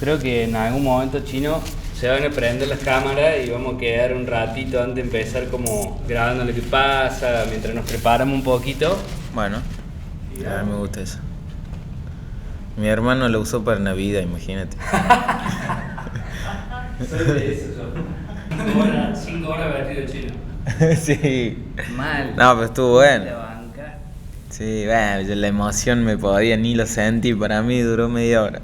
creo que en algún momento, Chino, se van a prender las cámaras y vamos a quedar un ratito antes de empezar como grabando lo que pasa, mientras nos preparamos un poquito. Bueno, a mí me gusta eso. Mi hermano lo usó para Navidad, imagínate. Soy de eso yo. 5 horas vestido Chino. Sí. Mal. No, pero estuvo bueno. La banca. Sí, bueno, yo la emoción me podía, ni lo sentí, para mí duró media hora.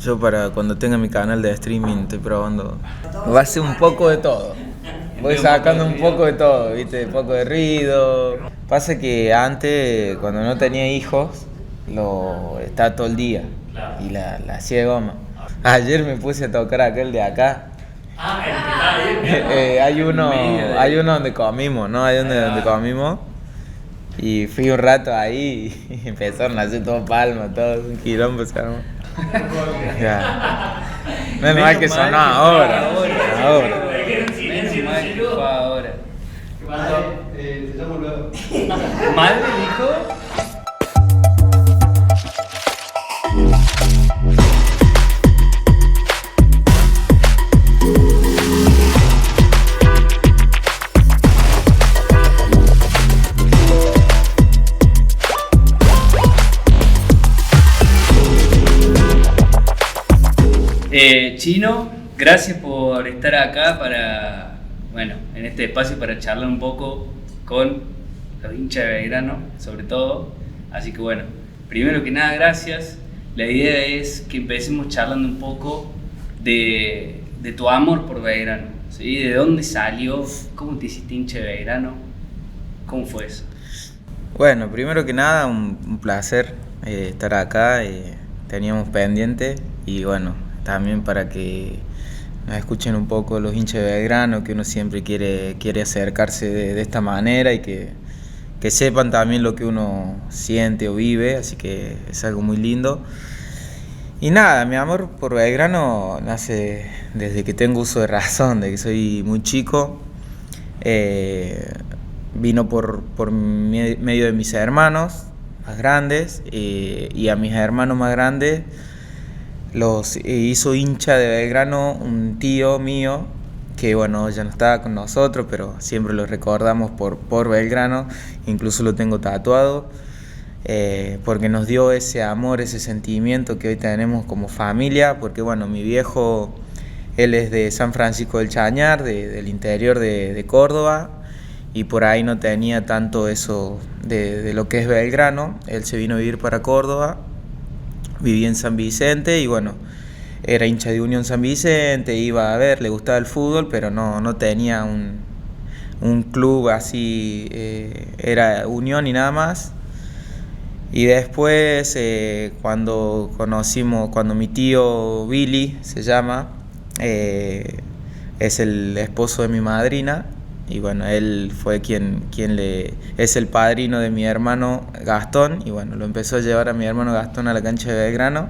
Yo para cuando tenga mi canal de streaming estoy probando. Va a ser un poco de todo. Voy sacando un poco de todo, ¿viste? Un poco de ruido. Pasa que antes, cuando no tenía hijos, estaba todo el día y la hacía de goma. Ayer me puse a tocar aquel de acá. Ah, el que está ahí. Hay uno donde comimos, ¿no? Hay uno donde comimos. Y fui un rato ahí y empezaron a hacer todo palma, todo un quilombo se armó. Ya. Menos mal que sonó ahora. Ahora. Menos mal que fue ahora. ¿Qué pasó? Te llamo luego. ¿Mal me dijo? Chino, gracias por estar acá en este espacio para charlar un poco con los hinchas de Belgrano, sobre todo. Así que bueno, primero que nada, gracias. La idea es que empecemos charlando un poco de tu amor por Belgrano, ¿sí? ¿De dónde salió? ¿Cómo te hiciste hincha de Belgrano? ¿Cómo fue eso? Bueno, primero que nada, un placer estar acá. Teníamos pendiente y bueno, también para que nos escuchen un poco los hinchas de Belgrano, que uno siempre quiere acercarse de esta manera y que sepan también lo que uno siente o vive, así que es algo muy lindo. Y nada, mi amor por Belgrano nace desde que tengo uso de razón, desde que soy muy chico. Vino por medio de mis hermanos más grandes, y a mis hermanos más grandes los hizo hincha de Belgrano un tío mío que bueno, ya no estaba con nosotros, pero siempre lo recordamos por Belgrano, incluso lo tengo tatuado, porque nos dio ese amor, ese sentimiento que hoy tenemos como familia, porque bueno, mi viejo, él es de San Francisco del Chañar, del interior de Córdoba, y por ahí no tenía tanto eso de lo que es Belgrano. Él se vino a vivir para Córdoba, vivía en San Vicente y bueno, era hincha de Unión San Vicente, iba a ver, le gustaba el fútbol, pero no tenía un club así, era Unión y nada más. Y después cuando mi tío Billy se llama, es el esposo de mi madrina, y bueno, él fue es el padrino de mi hermano Gastón, y bueno, lo empezó a llevar a mi hermano Gastón a la cancha de Belgrano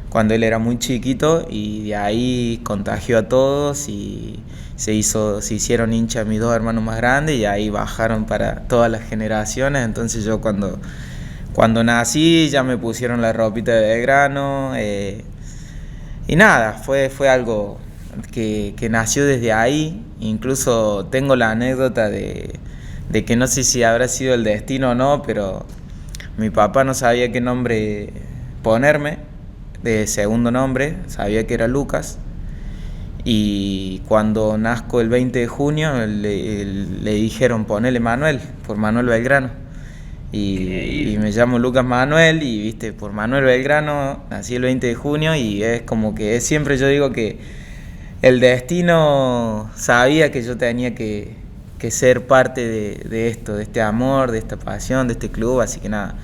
cuando él era muy chiquito, y de ahí contagió a todos y se hicieron hinchas mis dos hermanos más grandes, y ahí bajaron para todas las generaciones. Entonces yo cuando nací ya me pusieron la ropita de Belgrano, y nada, fue algo que nació desde ahí. Incluso tengo la anécdota de que no sé si habrá sido el destino o no, pero mi papá no sabía qué nombre ponerme de segundo nombre, sabía que era Lucas, y cuando nazco el 20 de junio le dijeron ponele Manuel, por Manuel Belgrano, y me llamo Lucas Manuel, y viste, por Manuel Belgrano nací el 20 de junio, y es como que siempre yo digo que el destino sabía que yo tenía que ser parte de esto, de este amor, de esta pasión, de este club, así que nada,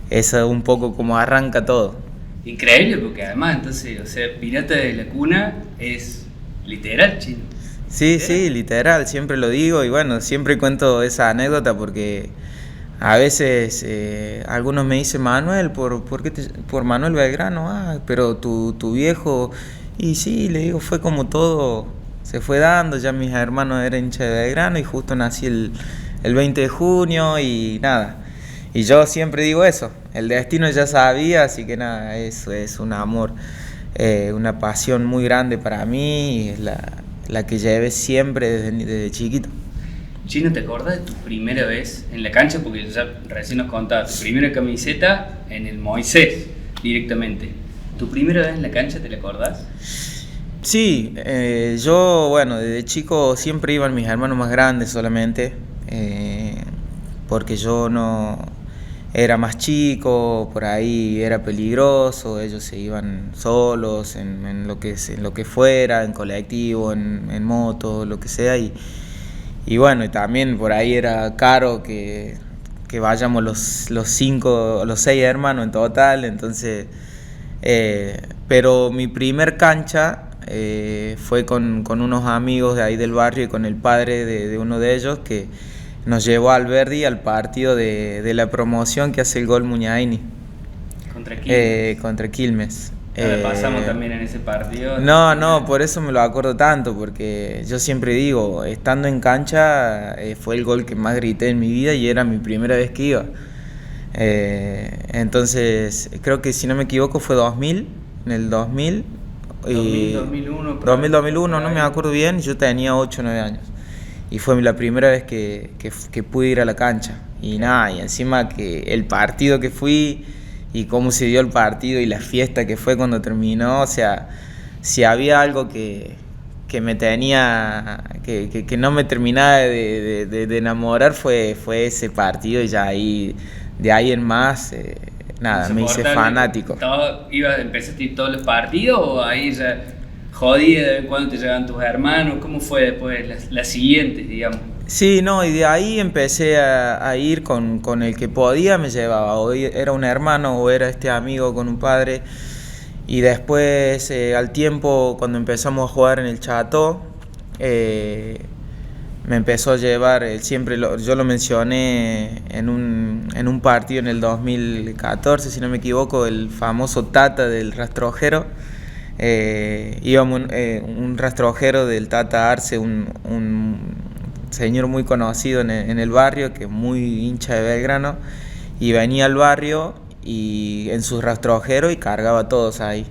eso es un poco como arranca todo. Increíble, porque además, entonces, o sea, Pirata de la Cuna es literal, Chino. Sí, sí, literal, siempre lo digo, y bueno, siempre cuento esa anécdota porque a veces algunos me dicen, Manuel, por Manuel Belgrano, pero tu viejo. Y sí, le digo, fue como todo se fue dando, ya mis hermanos eran hinchas de Belgrano y justo nací el 20 de junio y nada. Y yo siempre digo eso, el destino ya sabía, así que nada, eso es un amor, una pasión muy grande para mí y es la que llevé siempre desde chiquito. Chino, ¿te acordás de tu primera vez en la cancha? Porque ya recién nos contabas, tu primera camiseta en el Moisés, directamente. ¿Tu primera vez en la cancha te la acordás? Sí, yo, bueno, desde chico siempre iban mis hermanos más grandes solamente, porque yo no era más chico, por ahí era peligroso, ellos se iban solos en lo que fuera, en colectivo, en moto, lo que sea, y bueno, y también por ahí era caro que vayamos los 6 hermanos en total, entonces, pero mi primer cancha fue con unos amigos de ahí del barrio y con el padre de uno de ellos que nos llevó a Alberdi al partido de la promoción que hace el Gol Muñaini. ¿Contra quién? Contra Quilmes. Pasamos también en ese partido. No, por eso me lo acuerdo tanto, porque yo siempre digo, estando en cancha fue el gol que más grité en mi vida y era mi primera vez que iba. Entonces, creo que si no me equivoco fue 2000, en el 2000. 2001. 2001, no me acuerdo bien, yo tenía 8 o 9 años. Y fue la primera vez que pude ir a la cancha. Y nada, y encima que el partido que fui y cómo se dio el partido y la fiesta que fue cuando terminó, o sea, si había algo que me tenía, que no me terminaba de enamorar fue ese partido y ya ahí, de ahí en más, nada, me hice fanático. ¿Empezaste a ir todos los partidos o ahí ya jodí de vez en cuando te llegaban tus hermanos? ¿Cómo fue después las siguientes, digamos? Sí, no, y de ahí empecé a ir con el que podía, me llevaba, o era un hermano o era este amigo con un padre, y después al tiempo cuando empezamos a jugar en el Chateau, me empezó a llevar, yo lo mencioné en un partido en el 2014, si no me equivoco, el famoso Tata del rastrojero. Íbamos un rastrojero del Tata Arce, un señor muy conocido en el barrio, que es muy hincha de Belgrano, y venía al barrio y en su rastrojero y cargaba a todos ahí.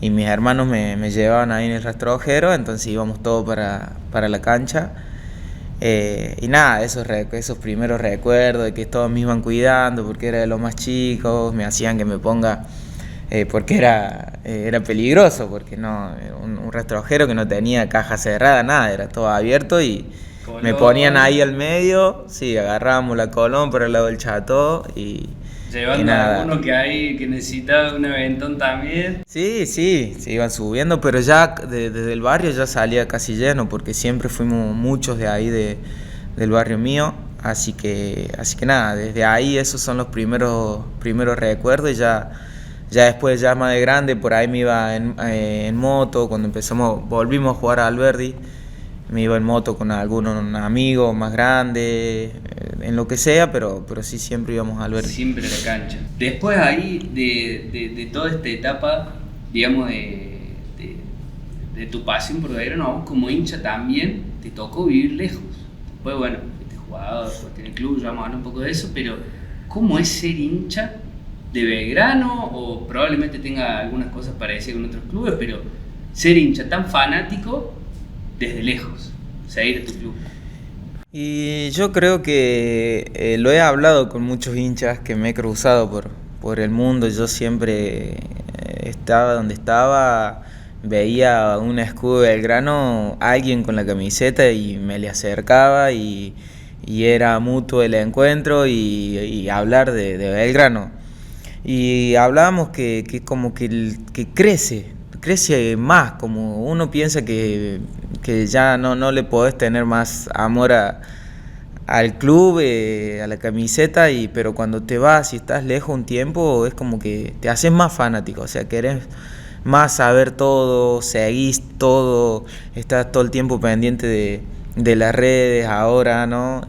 Y mis hermanos me llevaban ahí en el rastrojero, entonces íbamos todos para la cancha. Y nada, esos primeros recuerdos de que todos me iban cuidando porque era de los más chicos, me hacían que me ponga, porque era peligroso, porque no, un rastrojero que no tenía caja cerrada, nada, era todo abierto y Colón. Me ponían ahí al medio, sí, agarrábamos la Colón por el lado del Chateau y llevando a alguno que necesitaba un aventón también. Sí, se iban subiendo, pero ya desde el barrio ya salía casi lleno, porque siempre fuimos muchos de ahí del barrio mío, así que nada, desde ahí esos son los primeros recuerdos, y ya después, ya más de grande, por ahí me iba en moto, cuando volvimos a jugar a Alberdi, me iba en moto con algunos amigos más grandes, en lo que sea, pero sí siempre íbamos a Alberdi. Siempre a la cancha. Después ahí de toda esta etapa, digamos, de tu pasión por Belgrano, como hincha también te tocó vivir lejos. Después, bueno, fuiste jugador, fuiste en el club, ya vamos a hablar un poco de eso, pero ¿cómo es ser hincha de Belgrano? O probablemente tenga algunas cosas parecidas con otros clubes, pero ser hincha tan fanático desde lejos, o sea, ir a tu club. Y yo creo que lo he hablado con muchos hinchas que me he cruzado por el mundo. Yo siempre estaba donde estaba, veía un escudo de Belgrano, alguien con la camiseta y me le acercaba y era mutuo el encuentro y hablar de Belgrano. Y hablábamos que como que crece más, como uno piensa que ya no le podés tener más amor al club, a la camiseta, pero cuando te vas y estás lejos un tiempo es como que te haces más fanático, o sea, querés más saber todo, seguís todo, estás todo el tiempo pendiente de las redes ahora, ¿no?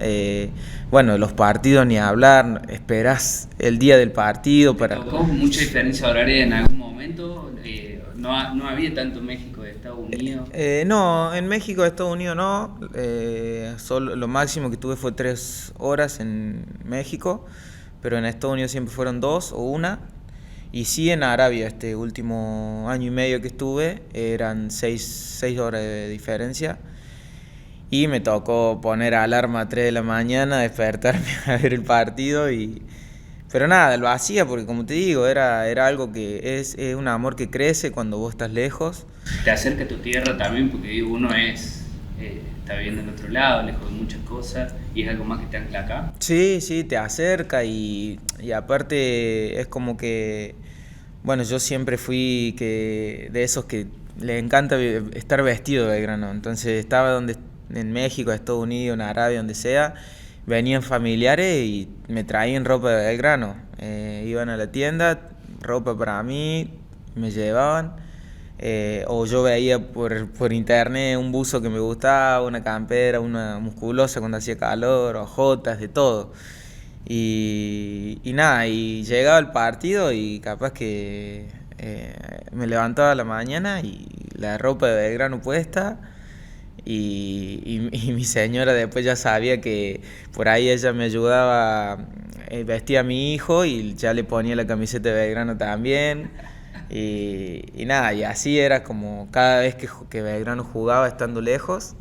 Bueno, los partidos ni hablar, esperás el día del partido para... ¿Tocó mucha diferencia horaria en algún momento? No había tanto México de Estados Unidos. No, en México de Estados Unidos no. Solo, lo máximo que tuve fue 3 horas en México, pero en Estados Unidos siempre fueron 2 o una. Y sí en Arabia, este último año y medio que estuve, eran 6 horas de diferencia. Y me tocó poner alarma a 3 de la mañana, despertarme a ver el partido. Pero nada, lo hacía porque como te digo, era algo que es un amor que crece cuando vos estás lejos. Te acerca a tu tierra también porque digo, uno está viviendo en otro lado, lejos de muchas cosas, y es algo más que te ancla acá. Sí, te acerca y aparte es como que, bueno, yo siempre fui de esos que le encanta estar vestido de Belgrano. Entonces estaba en México, Estados Unidos, en Arabia, donde sea, venían familiares y me traían ropa de Belgrano. Iban a la tienda, ropa para mí, me llevaban. O yo veía por internet un buzo que me gustaba, una campera, una musculosa cuando hacía calor, ojotas, de todo. Y nada, y llegaba el partido y capaz que me levantaba a la mañana y la ropa de Belgrano puesta. Y mi señora después ya sabía que por ahí ella me ayudaba, vestía a mi hijo y ya le ponía la camiseta de Belgrano también. Y nada, y así era como cada vez que Belgrano jugaba estando lejos.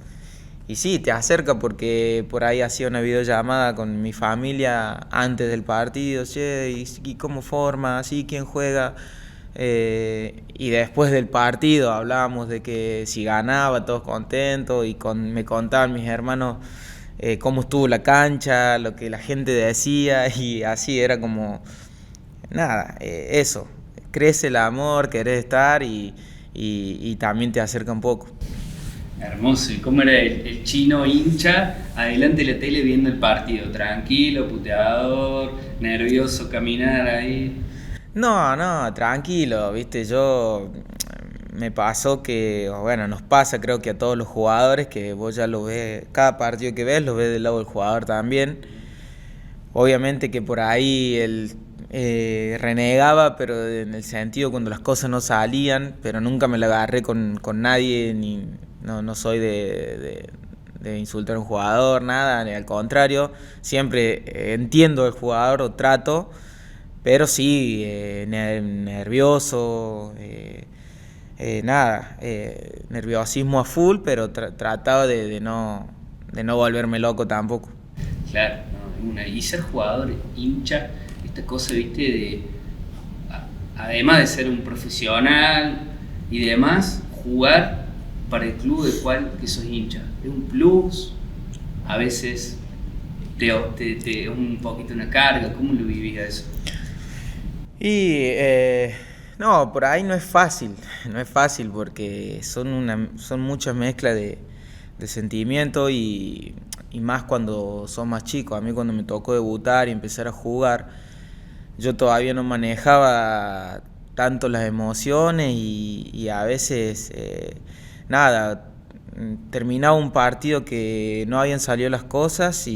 Y sí, te acerca porque por ahí hacía una videollamada con mi familia antes del partido, che, ¿y cómo forma? ¿Sí? ¿Quién juega? Y después del partido hablábamos de que si ganaba, todos contentos, y me contaban mis hermanos cómo estuvo la cancha, lo que la gente decía, y así era como, nada, eso, crece el amor, querés estar y también te acerca un poco. Hermoso. ¿Y cómo era el chino hincha adelante de la tele viendo el partido? Tranquilo, puteador, nervioso, caminar ahí. No, tranquilo, viste, me pasó que, bueno, nos pasa creo que a todos los jugadores, que vos ya lo ves, cada partido que ves lo ves del lado del jugador también. Obviamente que por ahí él renegaba, pero en el sentido cuando las cosas no salían, pero nunca me la agarré con nadie, no soy de insultar a un jugador, nada, ni al contrario, siempre entiendo al jugador o trato. Pero sí, nervioso, nerviosismo a full, pero trataba de no volverme loco tampoco. Claro, no, y ser jugador, hincha, esta cosa, viste, además de ser un profesional y demás, jugar para el club del cual que sos hincha. Es un plus, a veces te un poquito una carga. ¿Cómo lo vivís eso? Y no, por ahí no es fácil porque son muchas mezclas de sentimientos y más cuando son más chicos. A mí cuando me tocó debutar y empezar a jugar, yo todavía no manejaba tanto las emociones y a veces, terminaba un partido que no habían salido las cosas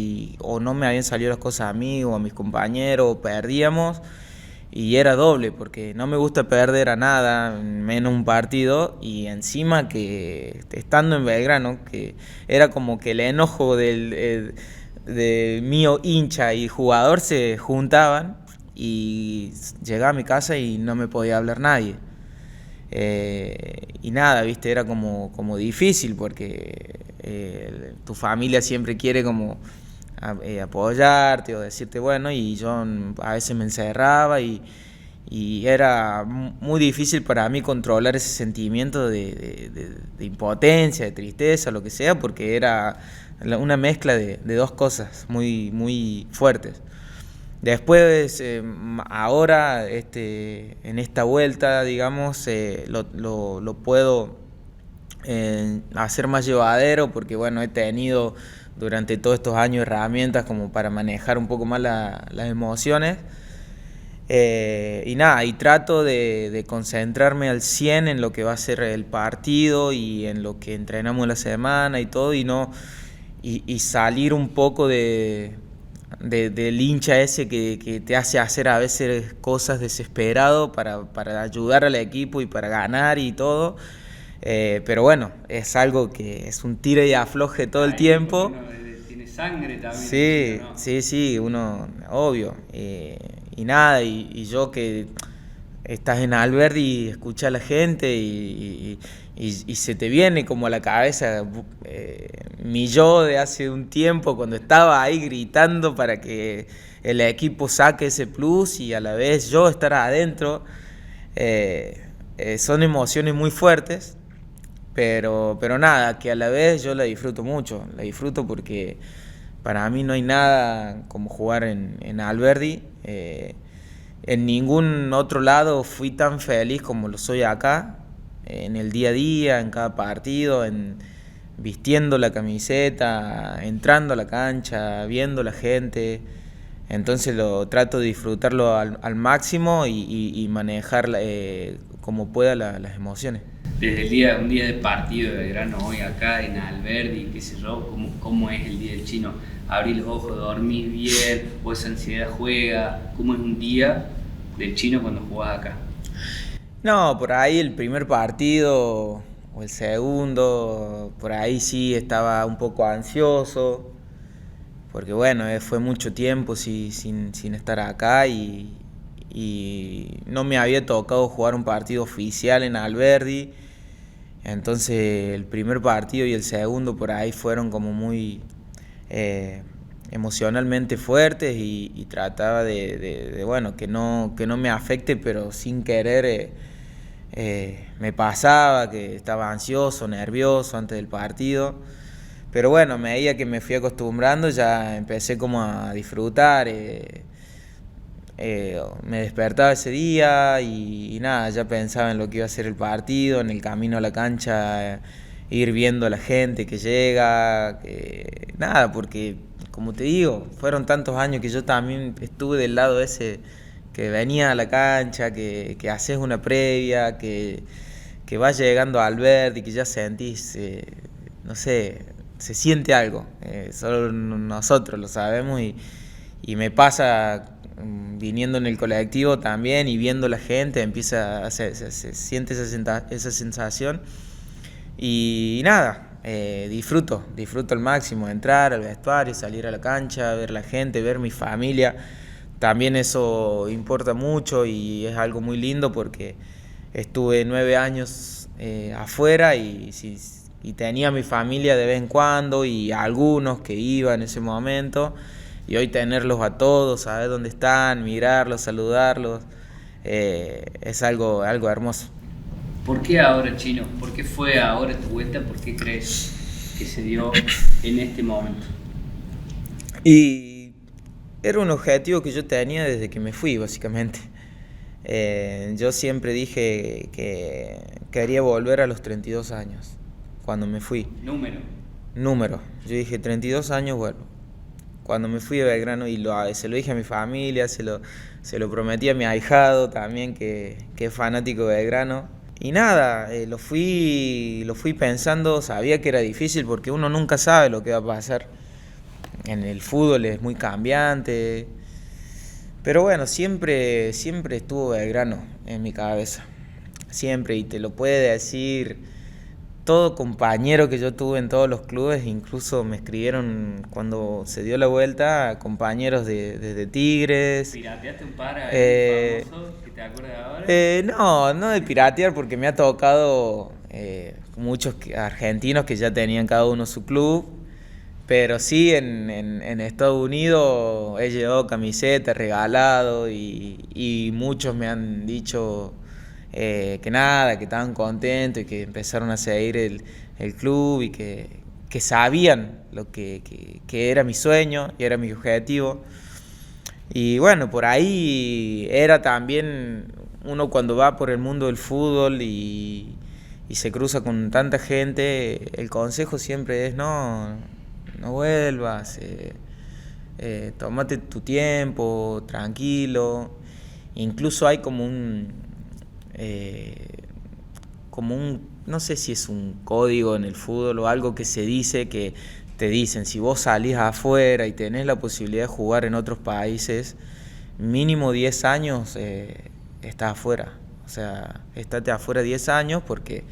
o no me habían salido las cosas a mí o a mis compañeros, o perdíamos. Y era doble, porque no me gusta perder a nada, menos un partido, y encima que estando en Belgrano, que era como que el enojo de mío hincha y jugador se juntaban, y llegaba a mi casa y no me podía hablar nadie. Y nada, viste, era como difícil, porque tu familia siempre quiere como apoyarte o decirte bueno, y yo a veces me encerraba y era muy difícil para mí controlar ese sentimiento de impotencia, de tristeza, lo que sea, porque era una mezcla de dos cosas muy, muy fuertes. Después, ahora, en esta vuelta, digamos, lo puedo hacer más llevadero, porque bueno, he tenido durante todos estos años herramientas como para manejar un poco más las emociones. Y nada, y trato de concentrarme al 100 en lo que va a ser el partido y en lo que entrenamos la semana y todo, y salir un poco del hincha ese que te hace hacer a veces cosas desesperado para ayudar al equipo y para ganar y todo. Pero bueno, es algo que es un tire y afloje todo el tiempo. Tienes sangre también. Sí, ¿no? sí, uno, obvio. Y nada, y yo que estás en Alberdi y escuchas a la gente y se te viene como a la cabeza mi yo de hace un tiempo cuando estaba ahí gritando para que el equipo saque ese plus y a la vez yo estar adentro. Son emociones muy fuertes, pero nada, que a la vez yo la disfruto mucho, la disfruto porque para mí no hay nada como jugar en Alberdi. En ningún otro lado fui tan feliz como lo soy acá, en el día a día, en cada partido, vistiendo la camiseta, entrando a la cancha, viendo la gente. Entonces lo trato de disfrutarlo al máximo y manejar como pueda las emociones. Desde un día de partido de Belgrano hoy acá en Alberdi, qué sé yo, ¿cómo es el día del chino? Abrir los ojos, dormir bien, o esa ansiedad juega, ¿cómo es un día del chino cuando jugás acá? No, por ahí el primer partido o el segundo, por ahí sí estaba un poco ansioso, porque bueno, fue mucho tiempo sin estar acá y no me había tocado jugar un partido oficial en Alberdi. Entonces el primer partido y el segundo por ahí fueron como muy emocionalmente fuertes y trataba de bueno, que no me afecte, pero sin querer me pasaba que estaba ansioso, nervioso antes del partido. Pero bueno, a medida que me fui acostumbrando ya empecé como a disfrutar. Me despertaba ese día y nada, ya pensaba en lo que iba a ser el partido, en el camino a la cancha, ir viendo a la gente que llega, nada, porque como te digo, fueron tantos años que yo también estuve del lado ese que venía a la cancha, que haces una previa, que vas llegando a Alberti, que ya sentís, no sé, se siente algo, solo nosotros lo sabemos y me pasa viniendo en el colectivo también y viendo la gente, se siente esa sensación y nada, disfruto al máximo, entrar al vestuario, salir a la cancha, ver la gente, ver mi familia, también eso importa mucho y es algo muy lindo porque estuve 9 años afuera y tenía mi familia de vez en cuando y algunos que iban en ese momento. Y hoy tenerlos a todos, saber dónde están, mirarlos, saludarlos, es algo hermoso. ¿Por qué ahora, Chino? ¿Por qué fue ahora tu vuelta? ¿Por qué crees que se dio en este momento? Y era un objetivo que yo tenía desde que me fui, básicamente. Yo siempre dije que quería volver a los 32 años, cuando me fui. Número. Yo dije, 32 años vuelvo. Cuando me fui de Belgrano y se lo dije a mi familia, se lo prometí a mi ahijado también, que es fanático de Belgrano. Y nada, lo fui pensando, sabía que era difícil porque uno nunca sabe lo que va a pasar. En el fútbol es muy cambiante. Pero bueno, siempre estuvo Belgrano en mi cabeza. Siempre, y te lo puede decir todo compañero que yo tuve en todos los clubes, incluso me escribieron cuando se dio la vuelta, compañeros de Tigres. ¿Pirateaste un par ahí famosos que te acuerdas ahora? No de piratear porque me ha tocado muchos argentinos que ya tenían cada uno su club, pero sí en Estados Unidos he llevado camisetas, regalado y muchos me han dicho que nada, que estaban contentos y que empezaron a seguir el club y que sabían lo que era mi sueño y era mi objetivo. Y bueno, por ahí era también uno cuando va por el mundo del fútbol y se cruza con tanta gente, el consejo siempre es no vuelvas, tómate tu tiempo, tranquilo. Incluso hay como no sé si es un código en el fútbol o algo que se dice, que te dicen, si vos salís afuera y tenés la posibilidad de jugar en otros países, mínimo 10 años estás afuera. O sea, estate afuera 10 años porque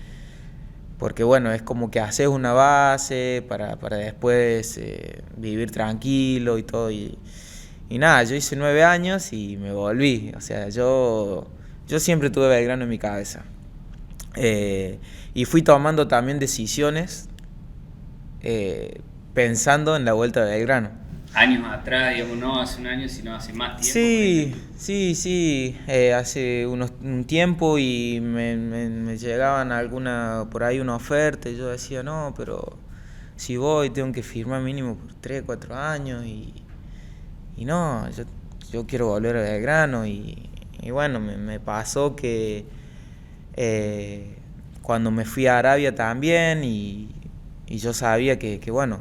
porque bueno, es como que haces una base para después vivir tranquilo y todo. Y nada, yo hice 9 años y me volví. O sea, yo siempre tuve Belgrano en mi cabeza. Y fui tomando también decisiones pensando en la vuelta de Belgrano. Años atrás, digamos, no hace un año, sino hace más tiempo. Sí, hace un tiempo y me llegaban por ahí una oferta y yo decía, no, pero si voy tengo que firmar mínimo por 3, 4 años y no, yo quiero volver a Belgrano y bueno, me pasó que cuando me fui a Arabia también y yo sabía que bueno,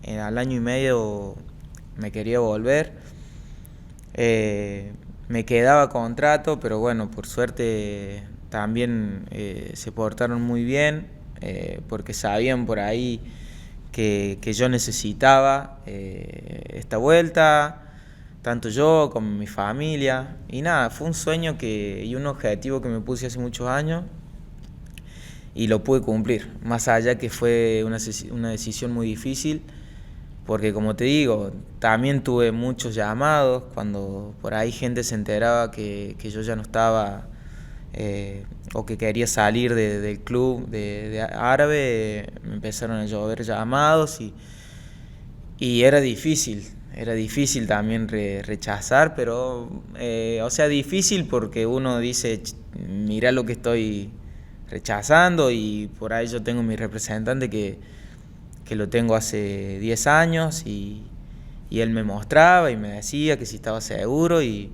al año y medio me quería volver, me quedaba contrato, pero bueno, por suerte también se portaron muy bien, porque sabían por ahí que yo necesitaba esta vuelta, tanto yo como mi familia, y nada, fue un sueño y un objetivo que me puse hace muchos años y lo pude cumplir, más allá que fue una decisión muy difícil, porque como te digo, también tuve muchos llamados cuando por ahí gente se enteraba que yo ya no estaba o que quería salir del club de árabe, me empezaron a llover llamados y era difícil también rechazar, pero o sea, difícil porque uno dice, mira lo que estoy rechazando y por ahí yo tengo mi representante que lo tengo hace 10 años y él me mostraba y me decía que si estaba seguro y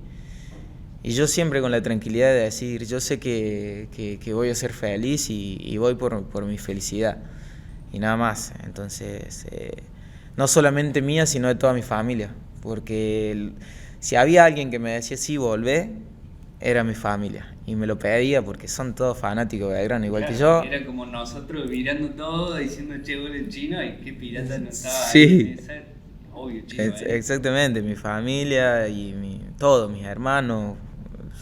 yo siempre con la tranquilidad de decir, yo sé que voy a ser feliz y voy por mi felicidad y nada más. Entonces, no solamente mía, sino de toda mi familia, porque si había alguien que me decía, sí, volvé, era mi familia. Y me lo pedía porque son todos fanáticos de Belgrano, igual Claro, que yo. era como nosotros mirando todo, diciendo, che, gol en Chino, y qué pirata no estaba Sí. ahí en esa. Obvio, Chino. Exactamente, mi familia y todos, mis hermanos,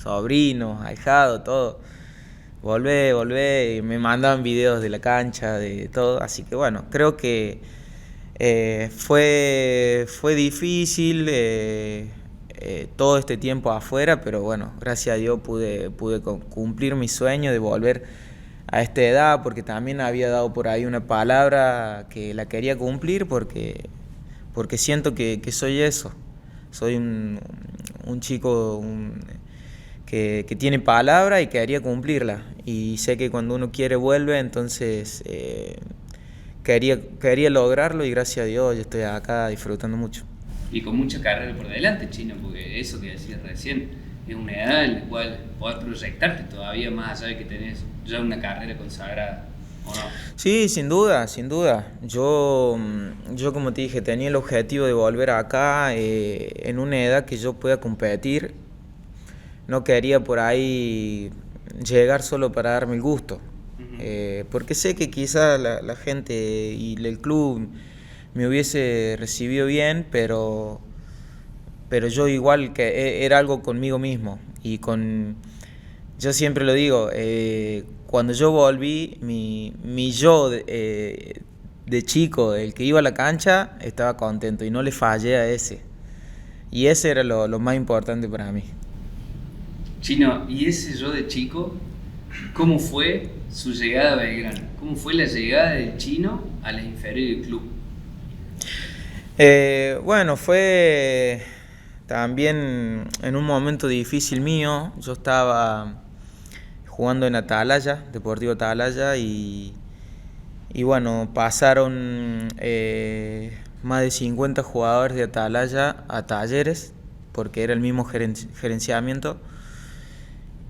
sobrinos, ahijados, todo. Volvé, y me mandaban videos de la cancha, de todo. Así que bueno, creo que fue difícil todo este tiempo afuera, pero bueno, gracias a Dios pude cumplir mi sueño de volver a esta edad, porque también había dado por ahí una palabra que la quería cumplir, porque siento que soy eso, soy un chico que tiene palabra y quería cumplirla, y sé que cuando uno quiere vuelve, entonces quería lograrlo y gracias a Dios yo estoy acá disfrutando mucho. Y con mucha carrera por delante, Chino, porque eso que decías recién es una edad en la cual podés proyectarte todavía más allá de que tenés ya una carrera consagrada, ¿o no? Sí, sin duda. Yo como te dije, tenía el objetivo de volver acá en una edad que yo pueda competir. No quería por ahí llegar solo para darme el gusto. Porque sé que quizá la gente y el club me hubiese recibido bien, pero yo igual que era algo conmigo mismo y yo siempre lo digo, cuando yo volví, mi yo de chico, el que iba a la cancha, estaba contento y no le fallé a ese. Y ese era lo más importante para mí. Chino, ¿y ese yo de chico, cómo fue su llegada a Belgrano? ¿Cómo fue la llegada del Chino a las inferiores del club? Bueno, fue también en un momento difícil mío. Yo estaba jugando en Atalaya, Deportivo Atalaya, y bueno, pasaron más de 50 jugadores de Atalaya a Talleres, porque era el mismo gerenciamiento,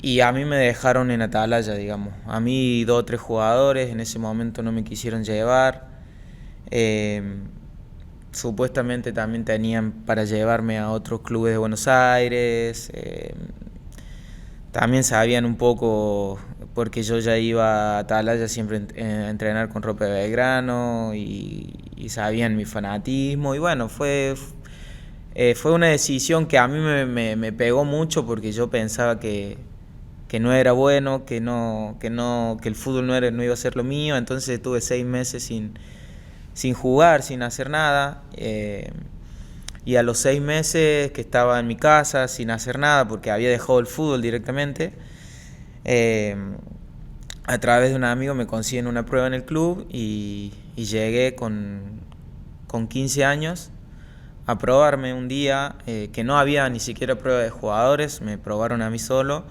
y a mí me dejaron en Atalaya, digamos. A mí 2 o 3 jugadores en ese momento no me quisieron llevar. Supuestamente también tenían para llevarme a otros clubes de Buenos Aires. También sabían un poco, porque yo ya iba a Atalaya siempre a entrenar con ropa de Belgrano y sabían mi fanatismo. Y bueno, fue una decisión que a mí me pegó mucho, porque yo pensaba que no era bueno, que el fútbol no iba a ser lo mío. Entonces estuve 6 meses sin jugar, sin hacer nada. Y a los 6 meses que estaba en mi casa sin hacer nada, porque había dejado el fútbol directamente, a través de un amigo me consiguen una prueba en el club y llegué con 15 años a probarme un día, que no había ni siquiera prueba de jugadores, me probaron a mí solo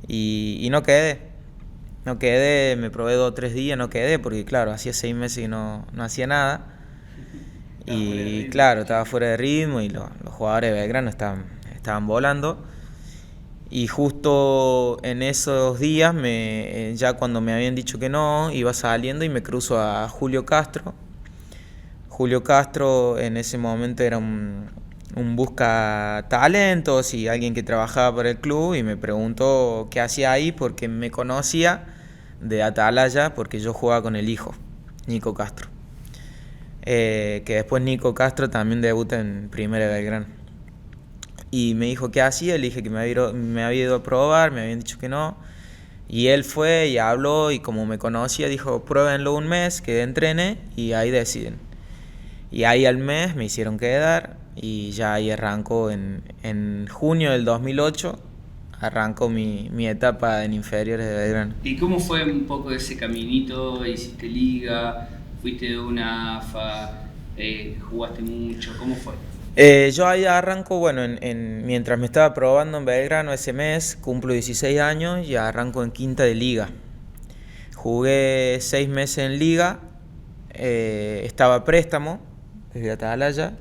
y no quedé. No quedé, me probé 2 o 3 días, no quedé, porque claro, hacía 6 meses que no hacía nada. Y claro, estaba fuera de ritmo y los jugadores de Belgrano estaban volando. Y justo en esos días, ya cuando me habían dicho que no, iba saliendo y me cruzo a Julio Castro. Julio Castro en ese momento era un busca talentos y alguien que trabajaba para el club, y me preguntó qué hacía ahí porque me conocía de Atalaya, porque yo jugaba con el hijo, Nico Castro. Que después Nico Castro también debuta en Primera de Belgrano. Y me dijo qué hacía, le dije que me había ido a probar, me habían dicho que no. Y él fue y habló, y como me conocía dijo, pruébenlo un mes, que entrene y ahí deciden. Y ahí al mes me hicieron quedar y ya ahí arrancó en junio del 2008, arrancó mi etapa en inferiores de Belgrano. ¿Y cómo fue un poco ese caminito? ¿Hiciste liga? ¿Fuiste de una AFA? ¿Jugaste mucho? ¿Cómo fue? Yo ahí arranco, bueno, mientras me estaba probando en Belgrano ese mes, cumplo 16 años y arranco en quinta de liga. Jugué 6 meses en liga, estaba a préstamo desde Atalaya,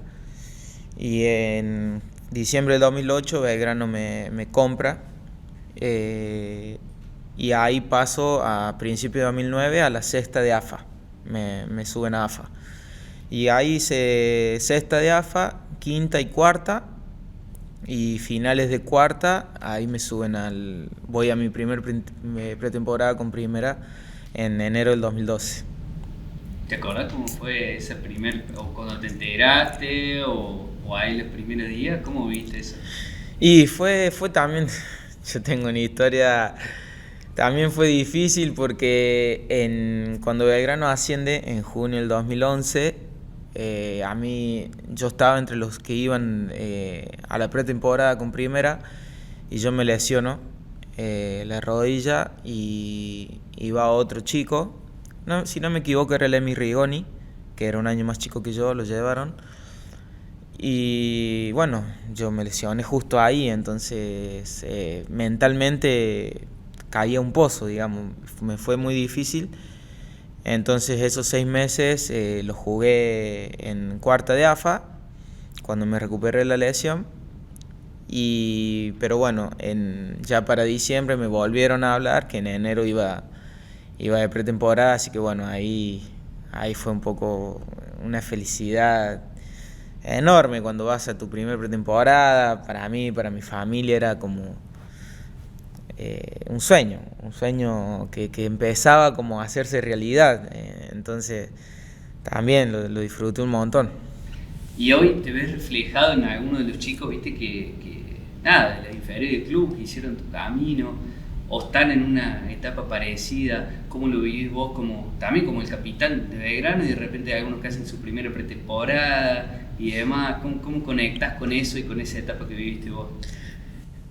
y en diciembre del 2008 Belgrano me compra, y ahí paso a principios de 2009 a la sexta de AFA, me suben a AFA. Y ahí hice sexta de AFA, quinta y cuarta, y finales de cuarta, ahí me suben voy a mi primer pretemporada con primera en enero del 2012. ¿Te acordás cómo fue ese o cuando te enteraste, o ahí los primeros días? ¿Cómo viste eso? Y fue también, yo tengo una historia, también fue difícil porque cuando Belgrano asciende en junio del 2011, yo estaba entre los que iban a la pretemporada con primera, y yo me lesiono la rodilla, y iba otro chico, si no me equivoco era el Emi Rigoni, que era un año más chico que yo, lo llevaron. Y bueno, yo me lesioné justo ahí, entonces mentalmente caí a un pozo, digamos, me fue muy difícil. Entonces esos 6 meses los jugué en cuarta de AFA, cuando me recuperé la lesión. Pero bueno, ya para diciembre me volvieron a hablar que en enero iba de pretemporada, así que bueno, ahí fue un poco una felicidad enorme cuando vas a tu primer pretemporada. Para mí, para mi familia era como un sueño que empezaba como a hacerse realidad, entonces también lo disfruté un montón. ¿Y hoy te ves reflejado en alguno de los chicos, viste, que nada, de la inferior del club, que hicieron tu camino, o están en una etapa parecida? ¿Cómo lo vivís vos también como el capitán de Belgrano, y de repente hay algunos que hacen su primera pretemporada y demás? ¿Cómo conectás con eso y con esa etapa que viviste vos?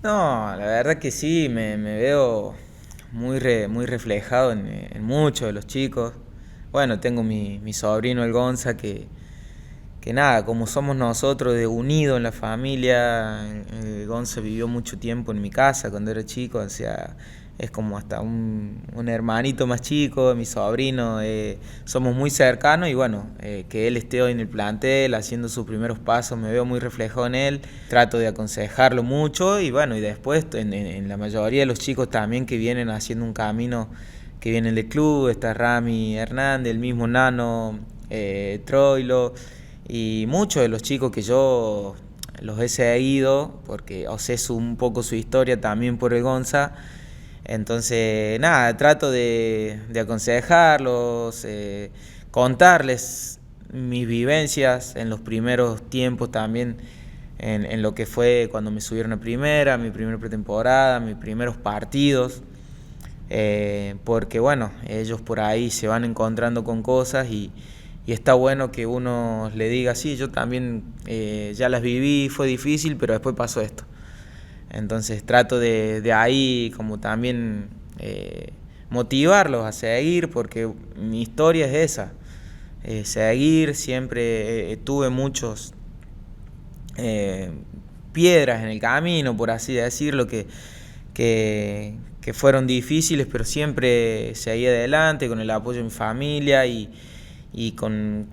No, la verdad que sí, me veo muy reflejado en muchos de los chicos. Bueno, tengo mi sobrino el Gonza, que nada, como somos nosotros de unido en la familia. Gonza vivió mucho tiempo en mi casa cuando era chico, o sea, es como hasta un hermanito más chico, mi sobrino. Somos muy cercanos, y bueno, que él esté hoy en el plantel haciendo sus primeros pasos, me veo muy reflejado en él, trato de aconsejarlo mucho, y bueno, y después en la mayoría de los chicos también que vienen haciendo un camino, que vienen del club, está Rami Hernández, el mismo Nano, Troilo, y muchos de los chicos que yo los he seguido, porque sé un poco su historia también por el Gonza. Entonces, nada, trato de aconsejarlos, contarles mis vivencias en los primeros tiempos también en lo que fue cuando me subieron a primera, mi primera pretemporada, mis primeros partidos. Porque bueno, ellos por ahí se van encontrando con cosas y está bueno que uno le diga, sí, yo también ya las viví, fue difícil, pero después pasó esto. Entonces trato de ahí como también motivarlos a seguir, porque mi historia es esa, seguir. Siempre tuve muchos piedras en el camino, por así decirlo, que fueron difíciles, pero siempre seguí adelante con el apoyo de mi familia y con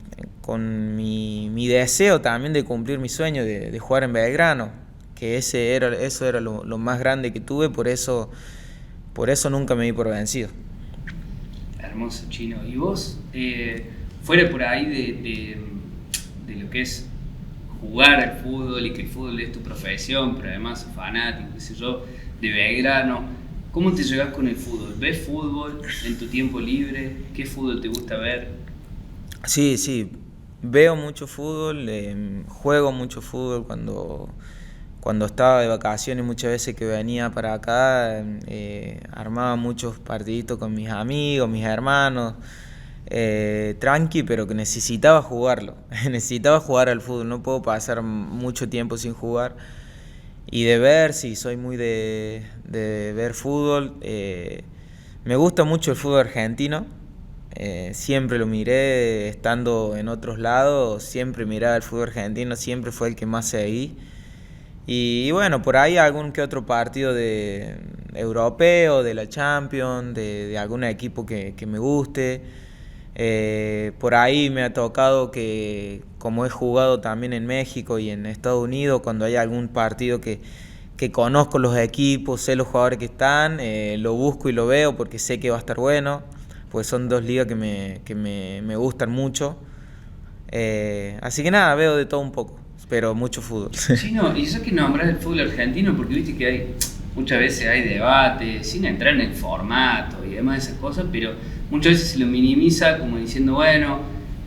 mi deseo también de cumplir mi sueño de jugar en Belgrano, que eso era lo más grande que tuve, por eso nunca me di por vencido. Hermoso, Chino. ¿Y vos, fuera por ahí de lo que es jugar al fútbol y que el fútbol es tu profesión, pero además sos fanático, qué sé yo, de Belgrano, cómo te llevas con el fútbol? ¿Ves fútbol en tu tiempo libre? ¿Qué fútbol te gusta ver? Sí, veo mucho fútbol, juego mucho fútbol cuando estaba de vacaciones. Muchas veces que venía para acá, armaba muchos partiditos con mis amigos, mis hermanos, tranqui, pero que necesitaba jugarlo, necesitaba jugar al fútbol, no puedo pasar mucho tiempo sin jugar. Y de ver, sí, soy muy de ver fútbol. Me gusta mucho el fútbol argentino. Siempre lo miré estando en otros lados, siempre miraba el fútbol argentino, siempre fue el que más seguí. Y bueno, por ahí algún que otro partido de europeo, de la Champions, de algún equipo que me guste. Por ahí me ha tocado que, como he jugado también en México y en Estados Unidos, cuando hay algún partido que conozco los equipos, sé los jugadores que están, lo busco y lo veo porque sé que va a estar bueno, pues son dos ligas que me gustan mucho. Así que nada, veo de todo un poco, pero mucho fútbol. Chino, y eso que nombras el fútbol argentino, porque viste que muchas veces hay debate, sin entrar en el formato y demás de esas cosas, pero muchas veces se lo minimiza como diciendo, bueno,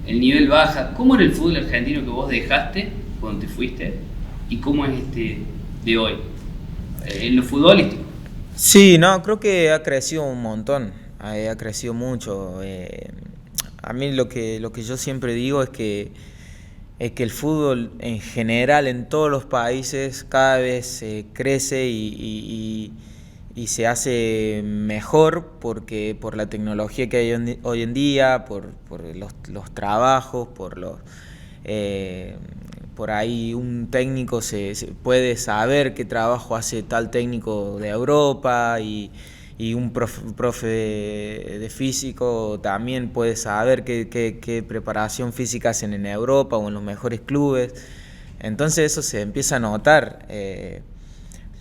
el nivel baja. ¿Cómo era el fútbol argentino que vos dejaste cuando te fuiste? ¿Y cómo es este de hoy? En lo futbolístico. Sí, no, creo que ha crecido un montón, ha crecido mucho. A mí lo que yo siempre digo es que el fútbol en general en todos los países cada vez crece y se hace mejor porque por la tecnología que hay hoy en día, por los trabajos, por ahí un técnico se puede saber qué trabajo hace tal técnico de Europa y un profe de físico también puede saber qué preparación física hacen en Europa o en los mejores clubes. Entonces eso se empieza a notar.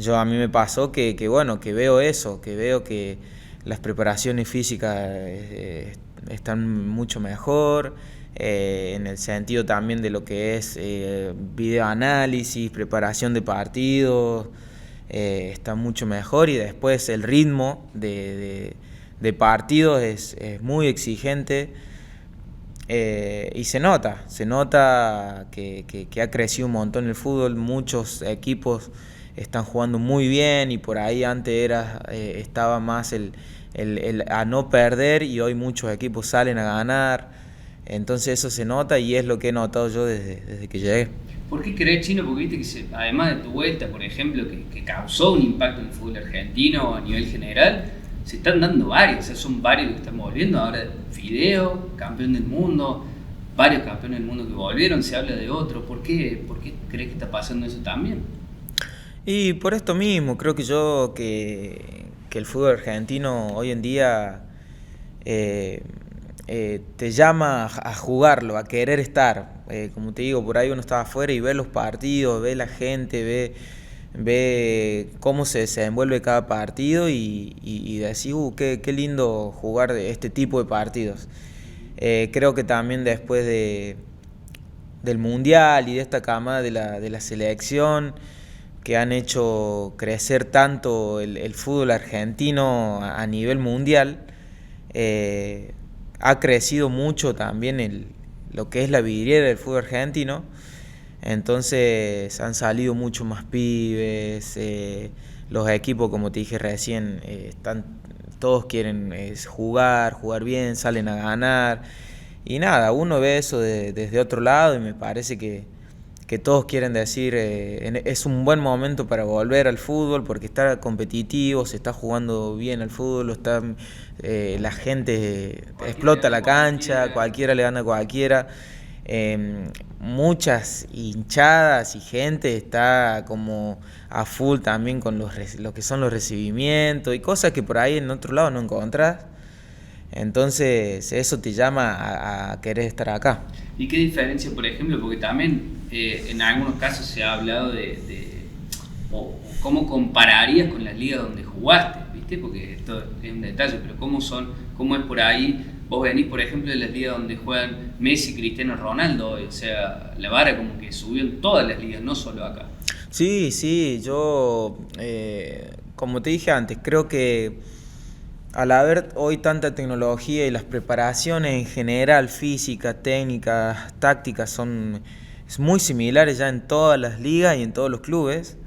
A mí me pasó que veo eso, que veo que las preparaciones físicas están mucho mejor, en el sentido también de lo que es videoanálisis, preparación de partidos, está mucho mejor, y después el ritmo de partidos es muy exigente, y se nota que ha crecido un montón el fútbol. Muchos equipos están jugando muy bien y por ahí antes estaba más el a no perder, y hoy muchos equipos salen a ganar. Entonces eso se nota y es lo que he notado yo desde que llegué. ¿Por qué crees, Chino? Porque viste que además de tu vuelta, por ejemplo, que causó un impacto en el fútbol argentino a nivel general, se están dando varios, o sea, son varios que están volviendo. Ahora Fideo, campeón del mundo, varios campeones del mundo que volvieron, se habla de otros. ¿Por qué crees que está pasando eso también? Y por esto mismo, creo que el fútbol argentino hoy en día te llama a jugarlo, a querer estar. Como te digo, por ahí uno está afuera y ve los partidos, ve la gente, ve cómo se desenvuelve cada partido y decís, qué lindo jugar de este tipo de partidos. Creo que también después del Mundial y de esta camada de la selección, que han hecho crecer tanto el fútbol argentino a nivel mundial, ha crecido mucho también lo que es la vidriera del fútbol argentino, Entonces han salido mucho más pibes, los equipos, como te dije recién, todos quieren jugar bien, salen a ganar. Y nada, uno ve eso desde otro lado y me parece que todos quieren decir, es un buen momento para volver al fútbol porque está competitivo, se está jugando bien al fútbol, la gente explota la cancha, cualquiera le gana a cualquiera. Muchas hinchadas y gente está como a full también con lo que son los recibimientos y cosas que por ahí en otro lado no encontrás. Entonces eso te llama a querer estar acá. ¿Y qué diferencia, por ejemplo? Porque también en algunos casos se ha hablado o cómo compararías con las ligas donde jugaste, ¿viste? Porque esto es un detalle, pero cómo es por ahí. Vos venís, por ejemplo, de las ligas donde juegan Messi, Cristiano Ronaldo, o sea, la vara como que subió en todas las ligas, no solo acá. Sí, yo, como te dije antes, creo que al haber hoy tanta tecnología y las preparaciones en general, física, técnicas, tácticas, son muy similares ya en todas las ligas y en todos los clubes,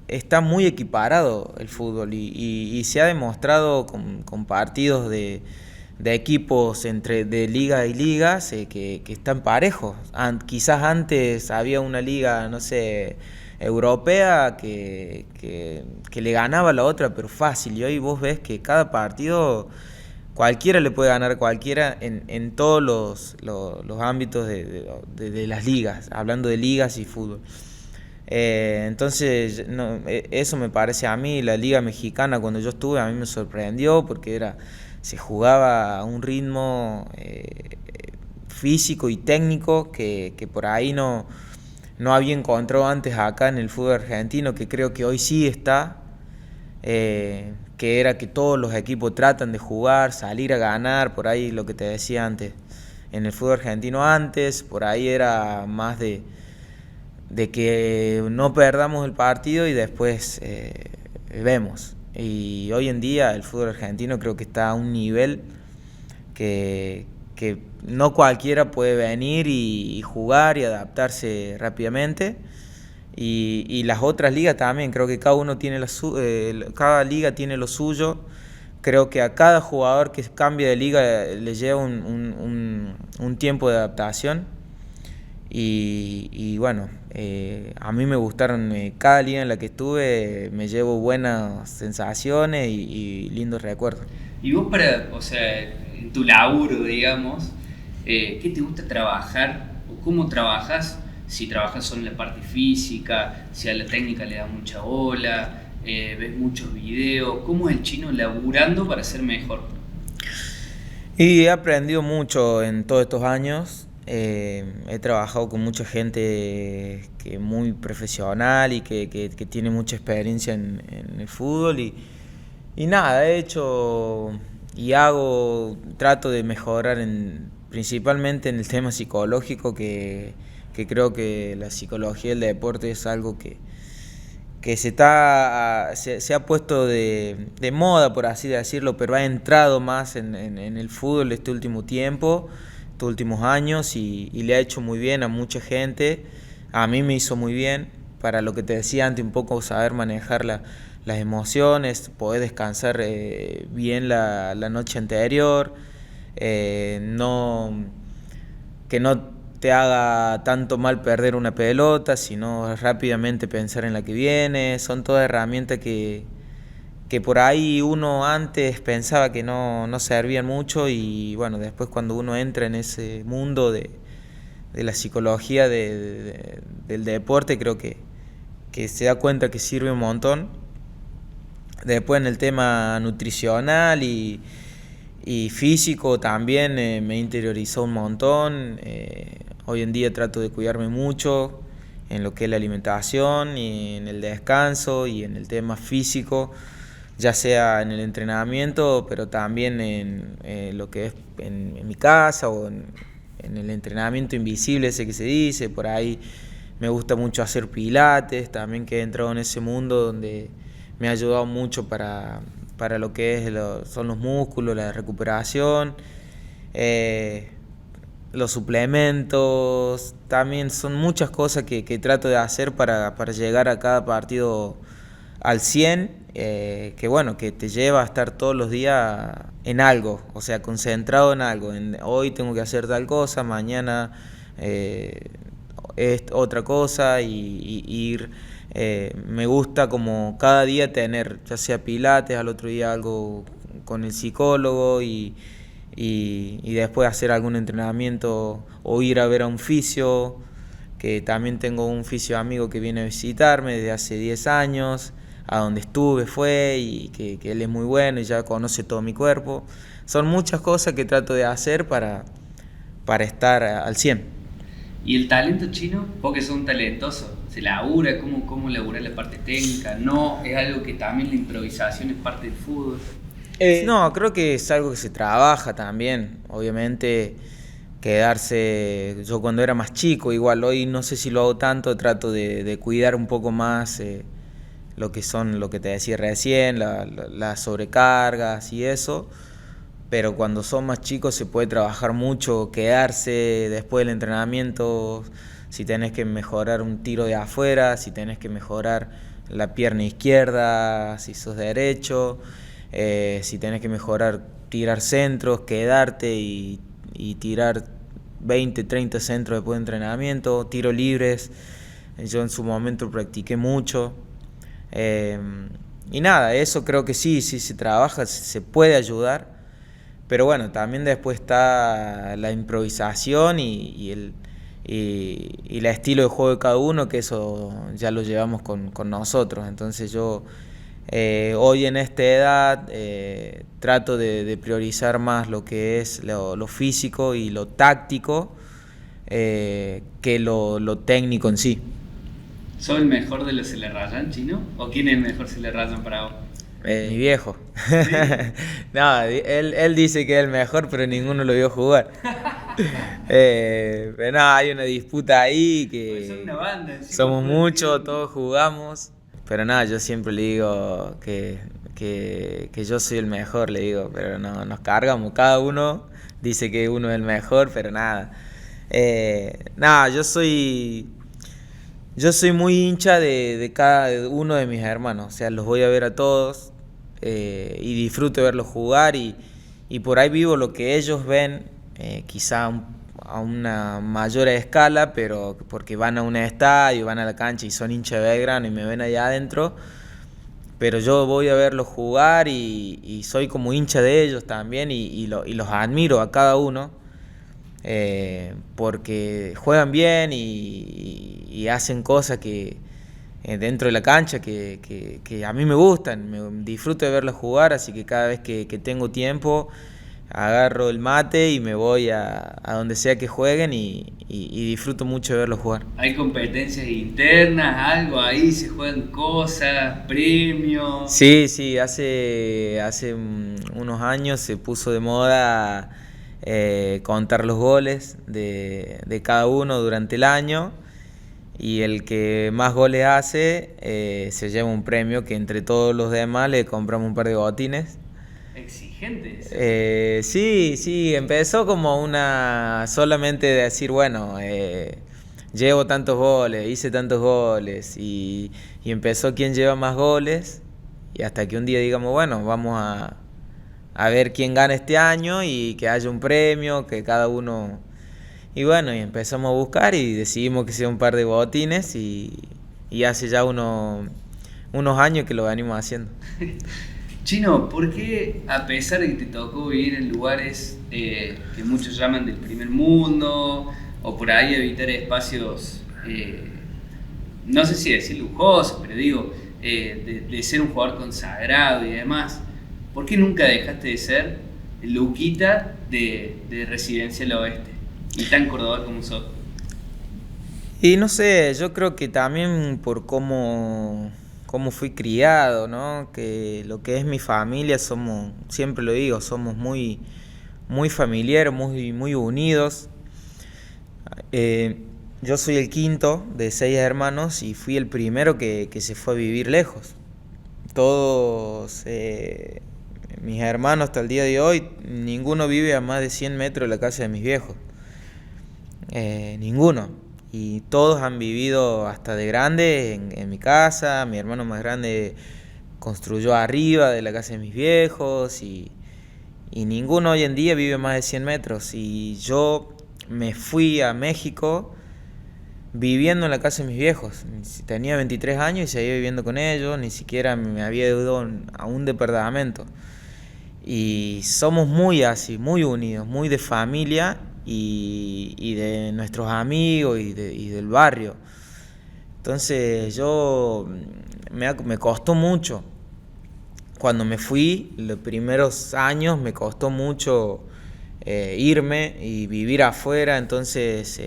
está muy equiparado el fútbol y se ha demostrado con partidos de equipos de liga y ligas que están parejos. Quizás antes había una liga, no sé, europea que le ganaba a la otra, pero fácil. Y hoy vos ves que cada partido cualquiera le puede ganar a cualquiera en todos los ámbitos de las ligas, hablando de ligas y fútbol. Entonces eso me parece a mí, la liga mexicana cuando yo estuve a mí me sorprendió porque se jugaba a un ritmo físico y técnico que por ahí no había encontrado antes acá en el fútbol argentino, que creo que hoy sí está, que era que todos los equipos tratan de jugar, salir a ganar, por ahí lo que te decía antes, en el fútbol argentino antes, por ahí era más de que no perdamos el partido y después vemos. Y hoy en día el fútbol argentino creo que está a un nivel que no cualquiera puede venir y jugar y adaptarse rápidamente. Y las otras ligas también, creo que cada liga tiene lo suyo. Creo que a cada jugador que cambia de liga le lleva un tiempo de adaptación. Y bueno, a mí me gustaron cada liga en la que estuve, me llevo buenas sensaciones y lindos recuerdos. Y vos o sea, en tu laburo, digamos, ¿qué te gusta trabajar o cómo trabajas? Si trabajas solo en la parte física, si a la técnica le das mucha bola, ves muchos videos, ¿cómo es el chino laburando para ser mejor? Y he aprendido mucho en todos estos años. He trabajado con mucha gente que muy profesional y que tiene mucha experiencia en el fútbol y nada, he hecho y trato de mejorar principalmente en el tema psicológico que creo que la psicología del deporte es algo que se ha puesto de moda, por así decirlo, pero ha entrado más en el fútbol este último tiempo, estos últimos años y le ha hecho muy bien a mucha gente. A mí me hizo muy bien, para lo que te decía antes, un poco saber manejar las emociones, poder descansar bien la noche anterior, que no te haga tanto mal perder una pelota, sino rápidamente pensar en la que viene. Son todas herramientas que por ahí uno antes pensaba que no servían mucho y bueno, después cuando uno entra en ese mundo de la psicología del deporte, creo que se da cuenta que sirve un montón. Después en el tema nutricional y físico también me interiorizó un montón. Hoy en día trato de cuidarme mucho en lo que es la alimentación y en el descanso y en el tema físico, ya sea en el entrenamiento, pero también en lo que es en mi casa o en el entrenamiento invisible ese que se dice. Por ahí me gusta mucho hacer pilates, también que he entrado en ese mundo donde me ha ayudado mucho para lo que son los músculos, la recuperación. los suplementos, también son muchas cosas que trato de hacer para llegar a cada partido al 100, que bueno, que te lleva a estar todos los días en algo, o sea, concentrado en algo. Hoy tengo que hacer tal cosa, mañana es otra cosa y ir. Me gusta como cada día tener, ya sea pilates, al otro día algo con el psicólogo y después hacer algún entrenamiento o ir a ver a un fisio, que también tengo un fisio amigo que viene a visitarme desde hace 10 años, a donde estuve fue y que él es muy bueno y ya conoce todo mi cuerpo. Son muchas cosas que trato de hacer para estar al 100. ¿Y el talento chino? Vos que sos un talentoso, ¿se labura? ¿Cómo laburar la parte técnica? ¿No? ¿Es algo que también la improvisación es parte del fútbol? No, creo que es algo que se trabaja también. Obviamente quedarse, yo cuando era más chico, igual hoy no sé si lo hago tanto, trato de cuidar un poco más lo que te decía recién, las sobrecargas y eso. Pero cuando son más chicos se puede trabajar mucho, quedarse después del entrenamiento, si tenés que mejorar un tiro de afuera, si tenés que mejorar la pierna izquierda, si sos derecho, si tenés que mejorar tirar centros, quedarte y tirar 20, 30 centros después de entrenamiento, tiros libres. Yo en su momento practiqué mucho. Y nada, eso creo que sí se trabaja, se puede ayudar. Pero bueno, también después está la improvisación y el estilo de juego de cada uno, que eso ya lo llevamos con nosotros. Entonces yo hoy en esta edad trato de priorizar más lo que es lo físico y lo táctico que lo técnico en sí. ¿Sos el mejor de los Se Le Rayan, chino? ¿O quién es el mejor Se Le Rayan para vos? Mi viejo. ¿Sí? No, él dice que es el mejor, pero ninguno lo vio jugar. Pero no, hay una disputa ahí Pues son que una banda, sí, somos por muchos, ejemplo. todos jugamos. Pero nada, yo siempre le digo que yo soy el mejor, le digo, pero no, nos cargamos. Cada uno dice que uno es el mejor, pero nada. Nada, yo soy muy hincha de cada uno de mis hermanos. O sea, los voy a ver a todos y disfruto de verlos jugar y por ahí vivo lo que ellos ven, quizá a una mayor escala, pero porque van a un estadio, van a la cancha y son hinchas de Belgrano y me ven allá adentro. Pero yo voy a verlos jugar y soy como hincha de ellos también y los admiro a cada uno. Porque juegan bien y hacen cosas que dentro de la cancha que a mí me gustan, disfruto de verlos jugar, así que cada vez que tengo tiempo agarro el mate y me voy a donde sea que jueguen y disfruto mucho de verlos jugar. ¿Hay competencias internas, algo ahí? ¿Se juegan cosas, premios? Sí, hace unos años se puso de moda contar los goles de cada uno durante el año y el que más goles hace se lleva un premio que entre todos los demás le compramos un par de botines. Exigentes. Sí, empezó como solamente decir, bueno, llevo tantos goles, hice tantos goles y empezó quién lleva más goles y hasta que un día digamos, bueno, vamos a ver quién gana este año y que haya un premio, que cada uno... Y bueno, y empezamos a buscar y decidimos que sea un par de botines y hace ya unos años que lo venimos haciendo. Chino, ¿por qué a pesar de que te tocó vivir en lugares que muchos llaman del primer mundo o por ahí habitar espacios, no sé si decir lujosos, pero digo, de ser un jugador consagrado y demás, ¿por qué nunca dejaste de ser el Luquita de Residencia del Oeste y tan cordobés como sos? Y no sé, yo creo que también por cómo fui criado, ¿no? Que lo que es mi familia siempre lo digo, somos muy, muy familiares, muy unidos. Yo soy el quinto de 6 hermanos y fui el primero que se fue a vivir lejos. Todos mis hermanos hasta el día de hoy, ninguno vive a más de 100 metros de la casa de mis viejos. Ninguno. Y todos han vivido hasta de grande en mi casa. Mi hermano más grande construyó arriba de la casa de mis viejos y ninguno hoy en día vive más de 100 metros. Y yo me fui a México viviendo en la casa de mis viejos. Tenía 23 años y seguía viviendo con ellos, ni siquiera me había ido a un departamento. Y somos muy así, muy unidos, muy de familia y de nuestros amigos y del barrio. Entonces me costó mucho. Cuando me fui, los primeros años me costó mucho irme y vivir afuera, entonces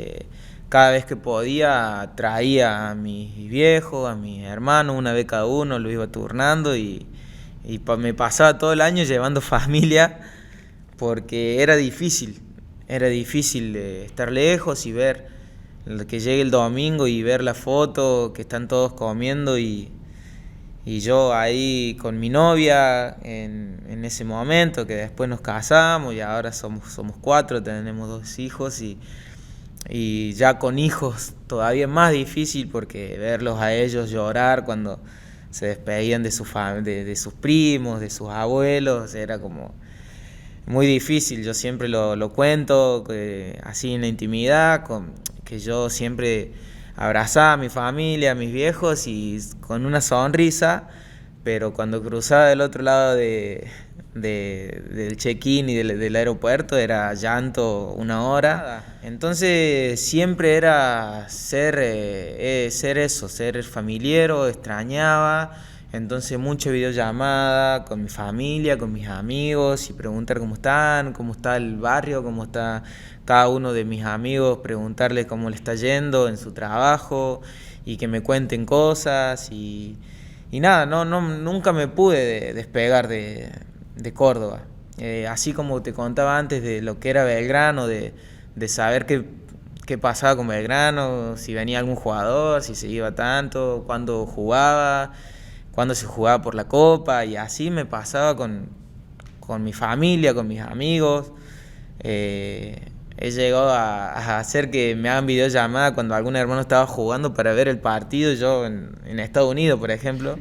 cada vez que podía traía a mis viejos, a mis hermanos, una vez cada uno, lo iba turnando y me pasaba todo el año llevando familia porque era difícil estar lejos y ver que llegue el domingo y ver la foto que están todos comiendo y yo ahí con mi novia en ese momento, que después nos casamos y ahora somos 4, tenemos 2 hijos y ya con hijos todavía es más difícil porque verlos a ellos llorar cuando se despedían de sus primos, de sus abuelos, era como muy difícil. Yo siempre lo cuento así en la intimidad, que yo siempre abrazaba a mi familia, a mis viejos y con una sonrisa, pero cuando cruzaba del otro lado del check-in y del aeropuerto era llanto 1 hora. Entonces siempre era ser familiero, extrañaba. Entonces mucha videollamada con mi familia, con mis amigos y preguntar cómo están, cómo está el barrio, cómo está cada uno de mis amigos, preguntarle cómo le está yendo en su trabajo y que me cuenten cosas y nada, nunca me pude despegar de Córdoba. Así como te contaba antes de lo que era Belgrano, de saber qué pasaba con Belgrano, si venía algún jugador, si se iba tanto, cuándo jugaba, cuándo se jugaba por la Copa, y así me pasaba con mi familia, con mis amigos. He llegado a hacer que me hagan videollamada cuando algún hermano estaba jugando para ver el partido, yo en Estados Unidos, por ejemplo.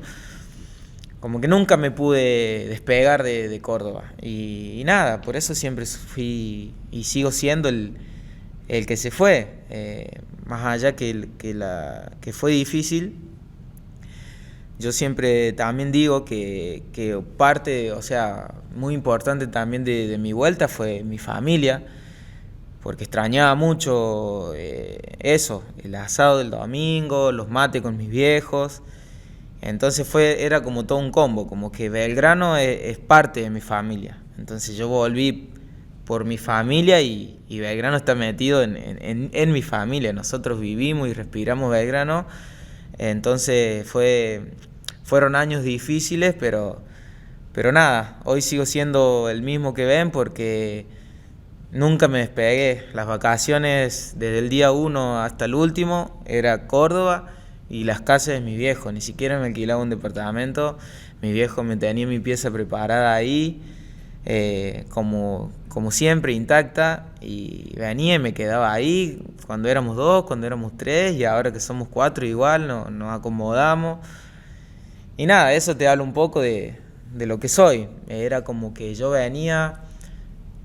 Como que nunca me pude despegar de Córdoba. Y nada, por eso siempre fui y sigo siendo el que se fue. Más allá que fue difícil, yo siempre también digo que parte, o sea, muy importante también de mi vuelta fue mi familia, porque extrañaba mucho eso, el asado del domingo, los mates con mis viejos. Entonces era como todo un combo, como que Belgrano es parte de mi familia. Entonces yo volví por mi familia y Belgrano está metido en mi familia. Nosotros vivimos y respiramos Belgrano. Entonces fueron años difíciles, pero nada, hoy sigo siendo el mismo que ven porque nunca me despegué. Las vacaciones desde el día 1 hasta el último era Córdoba y las casas de mis viejos. Ni siquiera me alquilaba un departamento. Mi viejo me tenía mi pieza preparada ahí, como siempre, intacta, y venía y me quedaba ahí cuando éramos 2, cuando éramos 3, y ahora que somos 4 igual nos acomodamos. Y nada, eso te habla un poco de lo que soy. Era como que yo venía,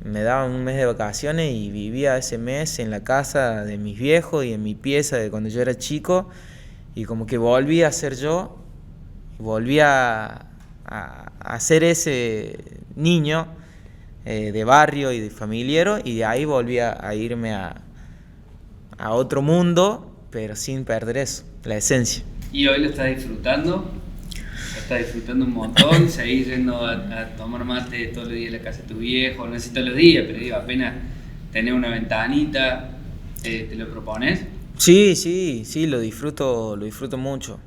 me daban un mes de vacaciones y vivía ese mes en la casa de mis viejos y en mi pieza de cuando yo era chico, y como que volví a ser yo, volví a ser ese niño de barrio y de familiero, y de ahí volví a irme a otro mundo, pero sin perder eso, la esencia. ¿Y hoy lo estás disfrutando? ¿Lo estás disfrutando un montón? ¿Seguís yendo a tomar mate todos los días en la casa de tu viejo? No sé si todos los días, pero digo, apenas tenés una ventanita, ¿te lo propones? Sí, lo disfruto mucho.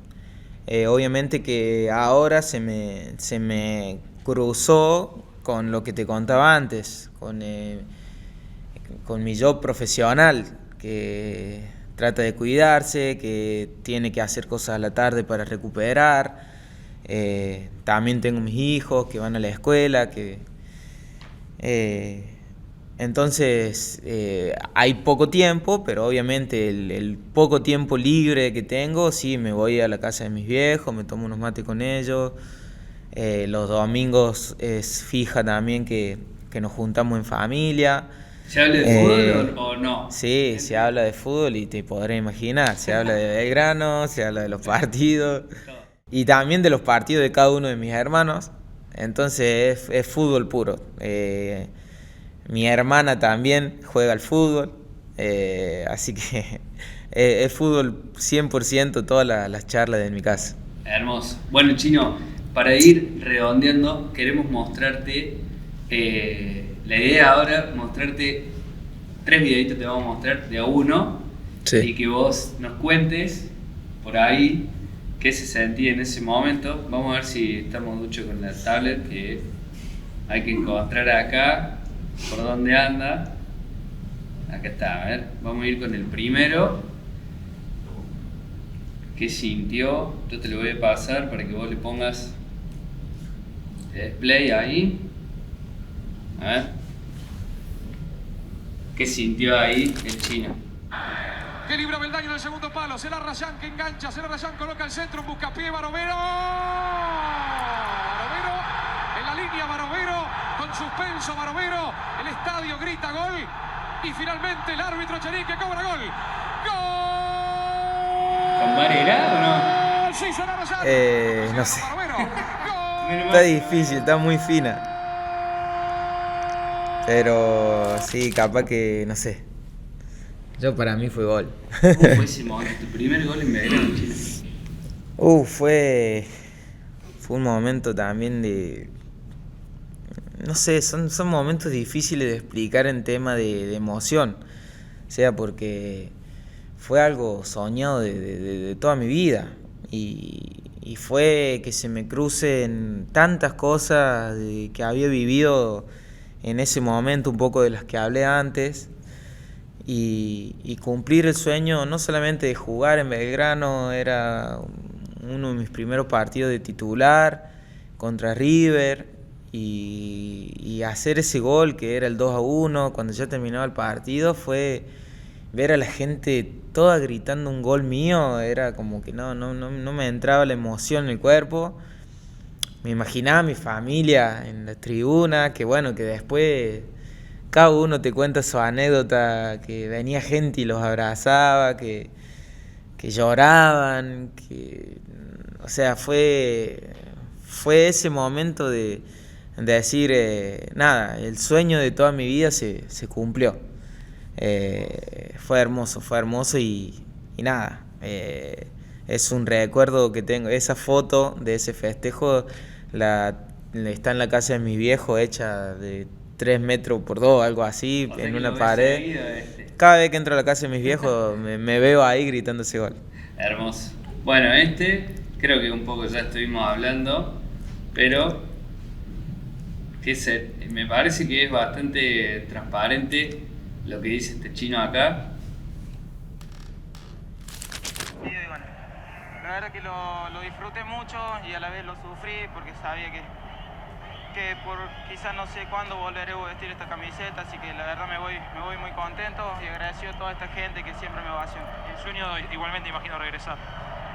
Obviamente que ahora se me cruzó con lo que te contaba antes, con mi yo profesional, que trata de cuidarse, que tiene que hacer cosas a la tarde para recuperar. También tengo mis hijos que van a la escuela, Entonces hay poco tiempo, pero obviamente el poco tiempo libre que tengo, sí, me voy a la casa de mis viejos, me tomo unos mates con ellos. Los domingos es fija también que nos juntamos en familia. ¿Se habla de fútbol o no? Sí, se habla de fútbol y te podrás imaginar, se habla de Belgrano, se habla de los partidos y también de los partidos de cada uno de mis hermanos. Entonces es fútbol puro. Mi hermana también juega al fútbol, así que es fútbol 100% todas las charlas de mi casa. Hermoso. Bueno, Chino, para ir redondeando, queremos mostrarte, la idea ahora, mostrarte 3 videitos, te vamos a mostrar de a uno, Sí. y que vos nos cuentes por ahí qué se sentía en ese momento. Vamos a ver si estamos mucho con la tablet, que hay que encontrar acá por dónde anda. Acá está, a ver, vamos a ir con el primero. ¿Qué sintió? Yo te lo voy a pasar para que vos le pongas el display ahí. A ver. ¿Qué sintió ahí el Chino? Que libra Beldaño en el segundo palo. Será Rayán que engancha. Será Rayán, coloca el centro. Busca pie Barovero. Barovero en la línea. Barovero con suspenso. Barovero. El estadio grita gol. Y finalmente el árbitro Cherique cobra gol. ¡Gol! ¿Con Varela o no? Sí, será Rayán. No sé. Barovero. ¡Gol! Está difícil, está muy fina. Pero sí, capaz que, no sé. Yo para mí fue gol. Fue ese momento, tu primer gol en Belgrano, Chino. Fue un momento también de... No sé, son momentos difíciles de explicar en tema de emoción. O sea, porque fue algo soñado de toda mi vida. Y fue que se me crucen tantas cosas que había vivido en ese momento, un poco de las que hablé antes. Y cumplir el sueño no solamente de jugar en Belgrano, era uno de mis primeros partidos de titular contra River y hacer ese gol que era el 2-1 cuando ya terminaba el partido, fue ver a la gente toda gritando un gol mío, era como que no me entraba la emoción en el cuerpo. Me imaginaba a mi familia en la tribuna, que bueno, que después cada uno te cuenta su anécdota, que venía gente y los abrazaba, que lloraban, o sea, fue ese momento de decir, nada, el sueño de toda mi vida se cumplió. Fue hermoso y nada, es un recuerdo que tengo. Esa foto de ese festejo está en la casa de mis viejos, hecha de 3 metros por 2, algo así, O sea en que una lo ves pared. seguido, Cada vez que entro a la casa de mis viejos me veo ahí gritando ese gol. Hermoso. Bueno, creo que un poco ya estuvimos hablando, pero me parece que es bastante transparente lo que dice este Chino acá. Sí, y bueno, la verdad que lo disfruté mucho y a la vez lo sufrí porque sabía que por quizás no sé cuándo volveré a vestir esta camiseta, así que la verdad me voy muy contento y agradecido a toda esta gente que siempre me ovaciona. El sueño igualmente imagino regresar.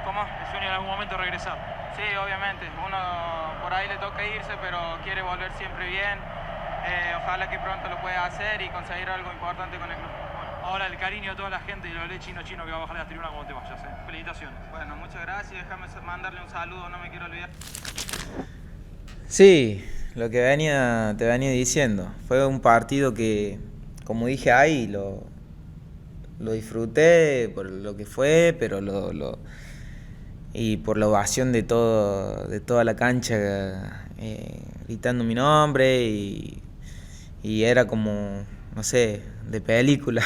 ¿Cómo? El sueño en algún momento regresar. Sí, obviamente, uno por ahí le toca irse, pero quiere volver siempre bien. Ojalá que pronto lo pueda hacer y conseguir algo importante con el club. Ahora el cariño de toda la gente y lo lee Chino que va a bajar de la tribuna cuando te vayas. Felicitaciones. Bueno, muchas gracias, déjame mandarle un saludo, no me quiero olvidar. Sí, lo que te venía diciendo. Fue un partido que, como dije ahí, lo disfruté por lo que fue, pero y por la ovación de toda la cancha, gritando mi nombre y era como, no sé, de película.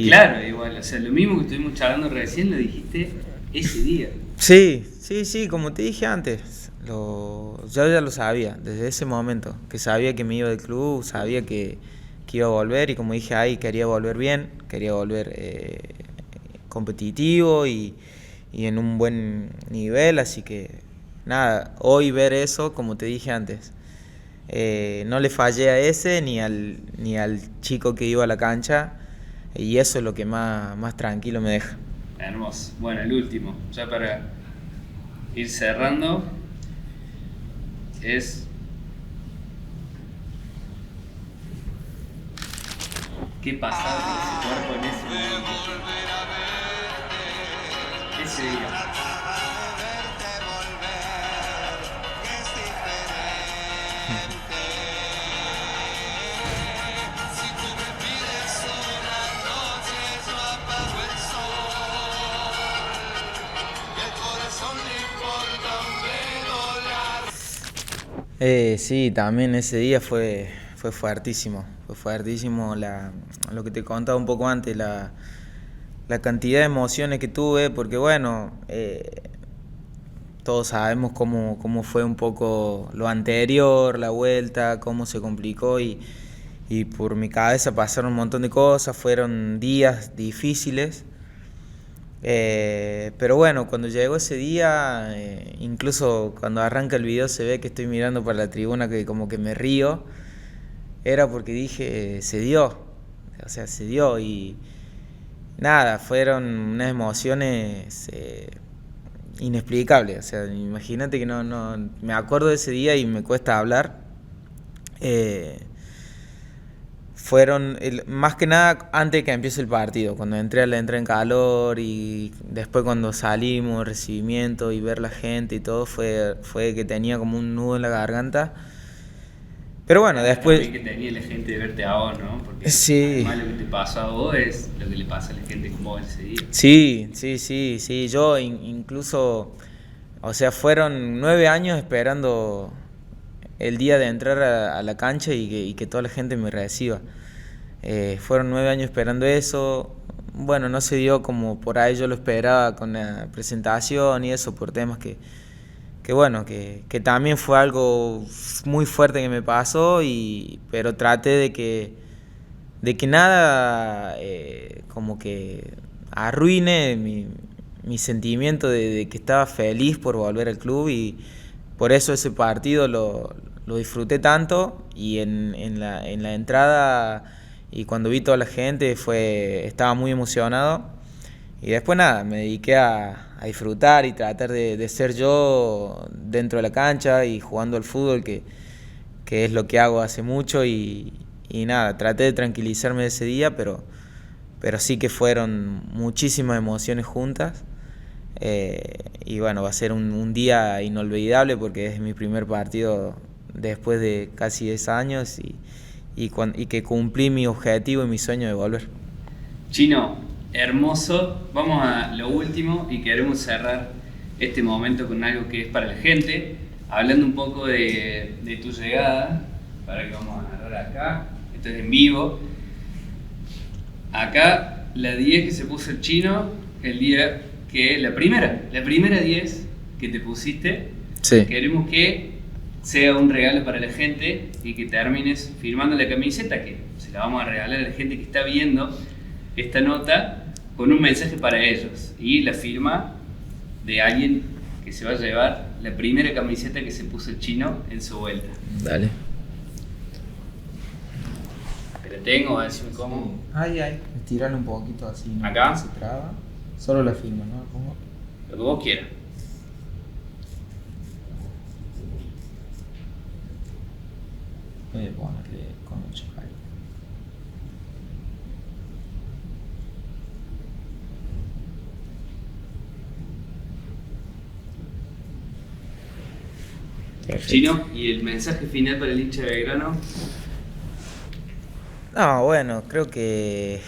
Claro, igual, o sea, lo mismo que estuvimos charlando recién lo dijiste ese día. Sí, como te dije antes, yo ya lo sabía, desde ese momento, que sabía que me iba del club, sabía que iba a volver y como dije ahí, quería volver bien, quería volver competitivo y en un buen nivel, así que nada, hoy ver eso, como te dije antes, No le fallé a ese ni al chico que iba a la cancha, y eso es lo que más tranquilo me deja. Hermoso. Bueno, el último, ya para ir cerrando, es... ¿Qué pasaba con ese cuerpo en ese momento? Ese día. Sí, también ese día fue fuertísimo. Fue fuertísimo lo que te contaba un poco antes, la cantidad de emociones que tuve, porque bueno, todos sabemos cómo fue un poco lo anterior, la vuelta, cómo se complicó y por mi cabeza pasaron un montón de cosas, fueron días difíciles. Pero bueno, cuando llegó ese día, incluso cuando arranca el video se ve que estoy mirando para la tribuna, que como que me río, era porque dije, se dio, o sea, se dio, y nada, fueron unas emociones inexplicables. O sea, imagínate que no me acuerdo de ese día y me cuesta hablar. Fueron más que nada antes de que empiece el partido, cuando entré en calor, y después cuando salimos, el recibimiento y ver la gente y todo, fue que tenía como un nudo en la garganta. Pero bueno, después... También que tenía la gente de verte a vos, ¿no? Porque sí, además lo que te pasó a vos es lo que le pasa a la gente con vos ese día. Sí, yo incluso, o sea, fueron 9 años esperando el día de entrar a la cancha y que toda la gente me reciba. Fueron 9 años esperando eso. Bueno, no se dio como por ahí yo lo esperaba con la presentación y eso, por temas que también fue algo muy fuerte que me pasó, pero traté de que nada como que arruine mi sentimiento de que estaba feliz por volver al club, y por eso ese partido lo disfruté tanto, y en la entrada y cuando vi toda la gente estaba muy emocionado. Y después nada, me dediqué a disfrutar y tratar de ser yo dentro de la cancha y jugando al fútbol, que es lo que hago hace mucho, y nada, traté de tranquilizarme ese día, pero sí que fueron muchísimas emociones juntas. Y bueno, va a ser un día inolvidable porque es mi primer partido después de casi 10 años y que cumplí mi objetivo y mi sueño de volver. Chino, hermoso. Vamos a lo último y queremos cerrar este momento con algo que es para la gente, hablando un poco de tu llegada. Para que vamos a agarrar acá, esto es en vivo. Acá la 10 que se puso el Chino, el día que la primera 10 que te pusiste. Sí. Queremos que sea un regalo para la gente y que termines firmando la camiseta, que se la vamos a regalar a la gente que está viendo esta nota, con un mensaje para ellos y la firma de alguien que se va a llevar la primera camiseta que se puso el Chino en su vuelta. Dale. Pero tengo, a decirme cómo. Ay, estirarlo un poquito así, ¿no? ¿Acá? Se traba. Solo la firma, ¿no? Pongo. Lo que vos quieras. Voy a ponerle con mucho cariño. Perfecto. Chino, ¿y el mensaje final para el hincha de Belgrano? No, bueno, creo que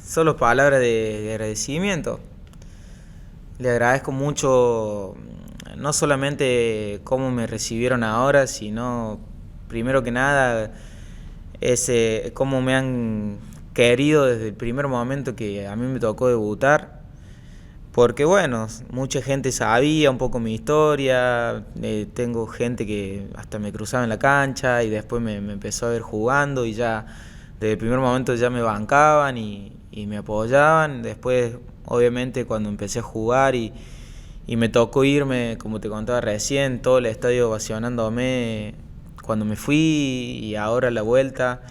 solo palabras de agradecimiento. Le agradezco mucho, no solamente cómo me recibieron ahora, sino primero que nada cómo me han querido desde el primer momento que a mí me tocó debutar. Porque bueno, mucha gente sabía un poco mi historia, tengo gente que hasta me cruzaba en la cancha y después me empezó a ver jugando, y ya desde el primer momento ya me bancaban y me apoyaban. Después, obviamente, cuando empecé a jugar y me tocó irme, como te contaba recién, todo el estadio ovacionándome cuando me fui y ahora la vuelta.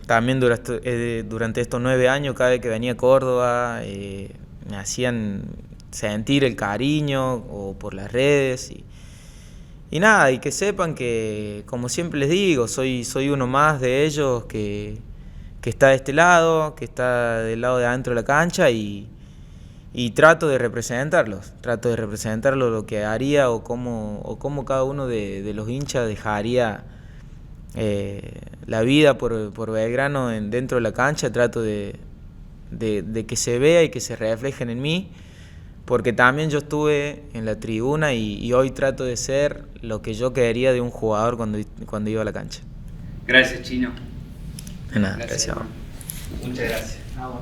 También durante estos 9 años, cada vez que venía a Córdoba, me hacían sentir el cariño o por las redes y nada, y que sepan que, como siempre les digo, soy uno más de ellos que está de este lado, que está del lado de adentro de la cancha y trato de representarlos, lo que haría o cómo cada uno de los hinchas dejaría la vida por Belgrano dentro de la cancha. Trato de que se vea y que se reflejen en mí, porque también yo estuve en la tribuna y hoy trato de ser lo que yo quería de un jugador cuando iba a la cancha. Gracias, Chino. De nada, gracias. Muchas gracias. Vamos.